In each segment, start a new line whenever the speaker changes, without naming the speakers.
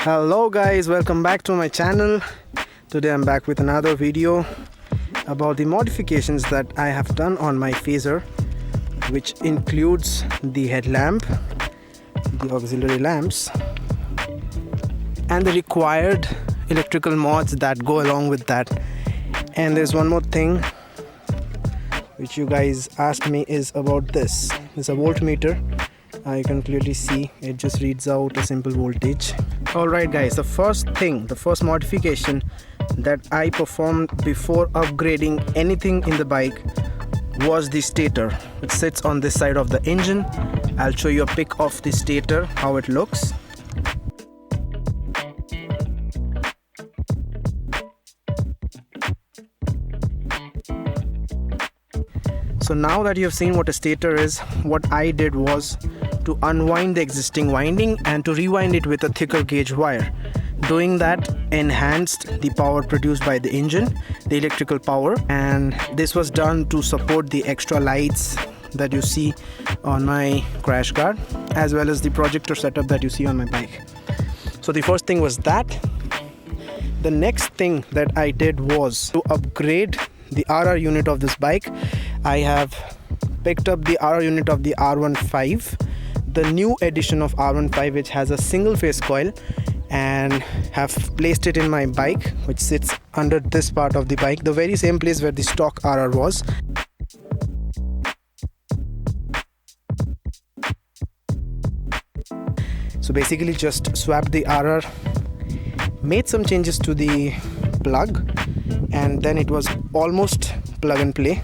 Hello guys, welcome back to my channel. Today I'm back with another video about the modifications that I have done on my phaser, which includes the headlamp, the auxiliary lamps, and the required electrical mods that go along with that. And there's one more thing which you guys asked me is about this. It's a voltmeter. You can clearly see it just reads out a simple voltage. Alright guys, the first modification that I performed before upgrading anything in the bike was the stator. It sits on this side of the engine. I'll show you a pic of the stator, how it looks. So now that you have seen what a stator is, what I did was to unwind the existing winding and to rewind it with a thicker gauge wire. Doing that enhanced the power produced by the engine, the electrical power, and this was done to support the extra lights that you see on my crash guard, as well as the projector setup that you see on my bike. So the first thing was that. The next thing that I did was to upgrade the RR unit of this bike. I have picked up the RR unit of the R15, the new edition of R15, which has a single phase coil, and have placed it in my bike, which sits under this part of the bike, the very same place where the stock RR was. So basically just swapped the RR, made some changes to the plug, and then it was almost plug and play.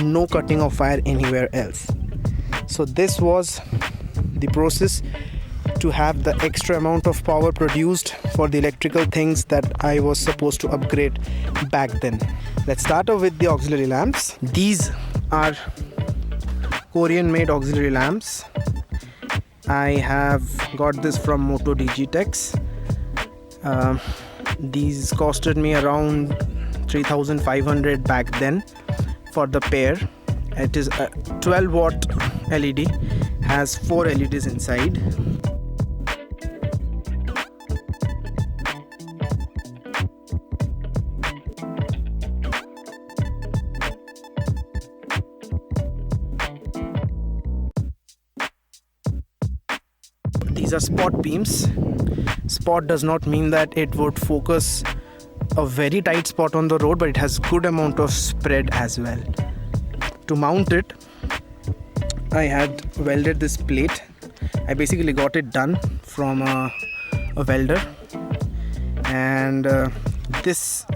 No cutting of wire anywhere else. So this was the process to have the extra amount of power produced for the electrical things that I was supposed to upgrade back then. Let's start off with the auxiliary lamps. These are Korean made auxiliary lamps. I have got this from Moto Digitex. These costed me around 3,500 back then for the pair. It is a 12 watt LED, has 4 LEDs inside. These are spot beams. Spot does not mean that it would focus a very tight spot on the road, but it has good amount of spread as well. To mount it, I had welded this plate. I basically got it done from a welder, and this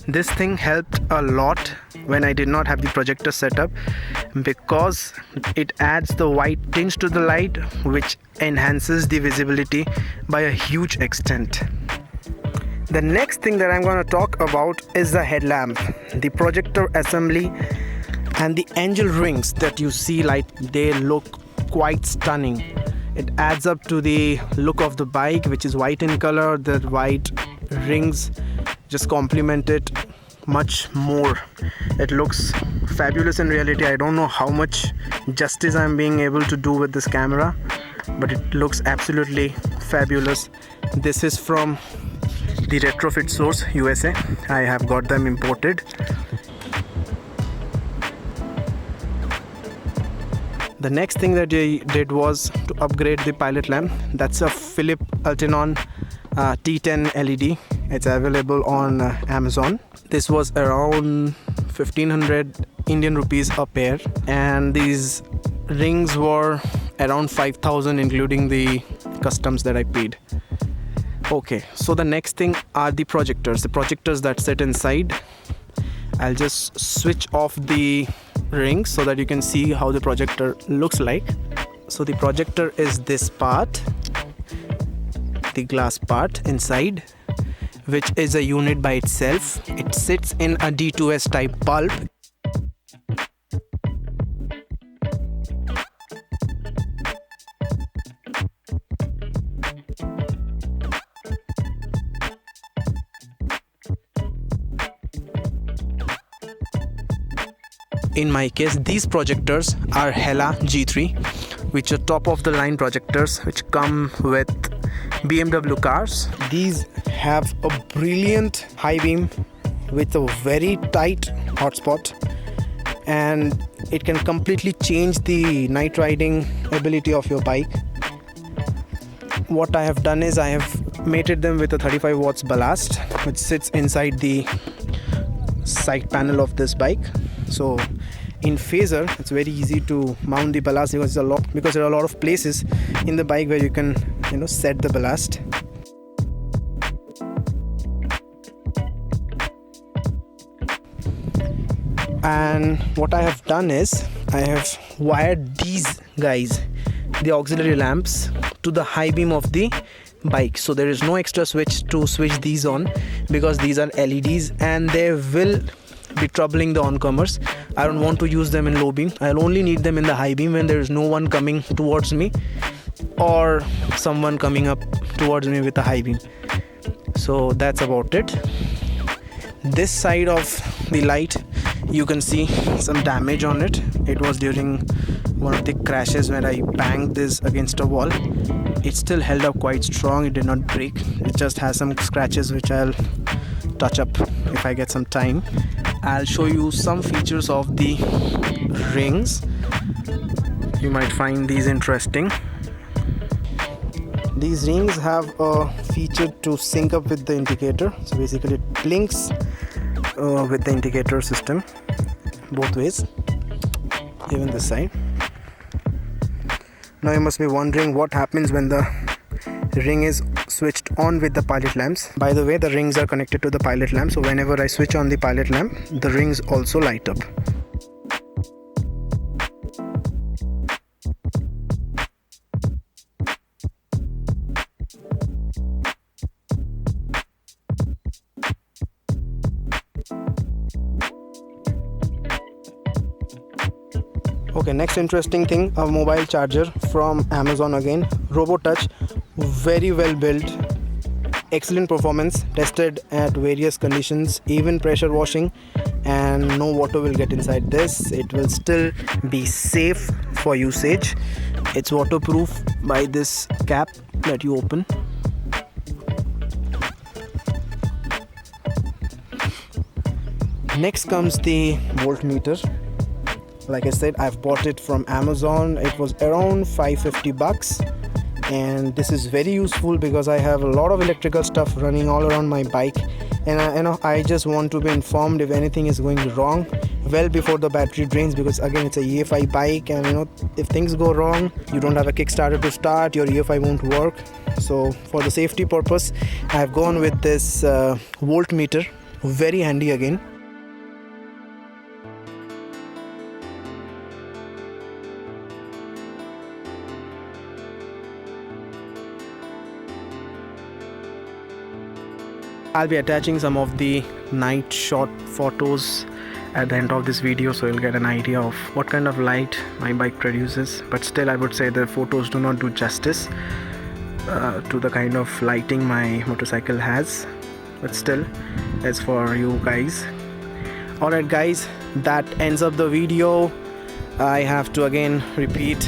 thing helped a lot when I did not have the projector set up, because it adds the white tinge to the light, which enhances the visibility by a huge extent. The next thing that I'm going to talk about is the headlamp, the projector assembly, and the angel rings that you see. Like, they look quite stunning. It adds up to the look of the bike, which is white in color. The white rings just complement it much more. It looks fabulous in reality. I don't know how much justice I'm being able to do with this camera, but it looks absolutely fabulous. This is from the Retrofit Source USA. I have got them imported. The next thing that I did was to upgrade the pilot lamp. That's a Philips Ultinon T10 LED. It's available on Amazon. This was around 1500 Indian rupees a pair, and these rings were around 5,000 including the customs that I paid. Okay, so the next thing are the projectors that sit inside. I'll just switch off the rings so that you can see how the projector looks like. So the projector is this part, the glass part inside, which is a unit by itself. It sits in a D2S type bulb. In my case, these projectors are Hella G3, which are top of the line projectors which come with BMW cars. These have a brilliant high beam with a very tight hotspot, and it can completely change the night riding ability of your bike. What I have done is I have mated them with a 35 watts ballast which sits inside the side panel of this bike. So in phaser it's very easy to mount the ballast because there are a lot of places in the bike where you can set the ballast. And what I have done is I have wired these guys, the auxiliary lamps, to the high beam of the bike, so there is no extra switch to switch these on because these are LEDs and they will be troubling the oncomers. I don't want to use them in low beam. I'll only need them in the high beam when there is no one coming towards me or someone coming up towards me with a high beam. So that's about it. This side of the light, you can see some damage on it. It was during one of the crashes when I banged this against a wall. It still held up quite strong. It did not break. It just has some scratches which I'll touch up if I get some time. I'll show you some features of the rings. You might find these interesting. These rings have a feature to sync up with the indicator. So basically it blinks with the indicator system both ways, even this side. Now you must be wondering what happens when the ring is switched on with the pilot lamps. By the way, the rings are connected to the pilot lamp, so whenever I switch on the pilot lamp, the rings also light up. Okay, next interesting thing, a mobile charger from Amazon again, RoboTouch, very well built, excellent performance, tested at various conditions, even pressure washing, and no water will get inside this. It will still be safe for usage. It's waterproof by this cap that you open. Next comes the voltmeter. Like I said, I've bought it from Amazon. It was around $550, and this is very useful because I have a lot of electrical stuff running all around my bike, and I just want to be informed if anything is going wrong well before the battery drains, because again it's a EFI bike, and if things go wrong, you don't have a Kickstarter to start, your EFI won't work. So for the safety purpose, I've gone with this voltmeter, very handy again. I'll be attaching some of the night shot photos at the end of this video, so you'll get an idea of what kind of light my bike produces. But still, I would say the photos do not do justice to the kind of lighting my motorcycle has, but still, it's for you guys. Alright guys, that ends up the video. I have to again repeat,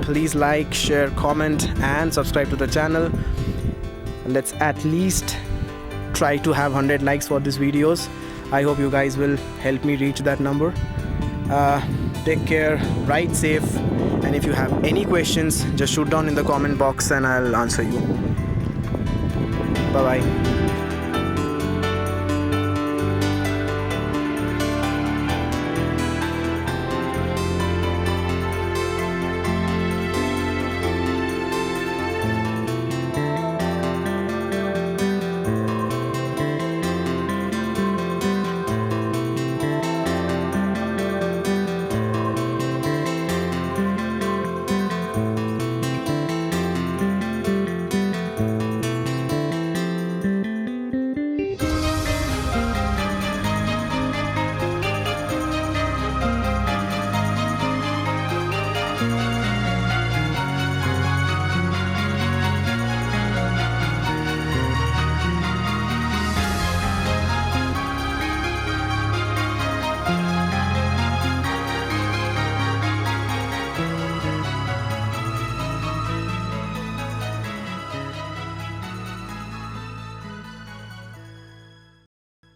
please like, share, comment and subscribe to the channel. Let's at least try to have 100 likes for these videos. I hope you guys will help me reach that number. Take care, ride safe, and if you have any questions, just shoot down in the comment box and I'll answer you. Bye bye.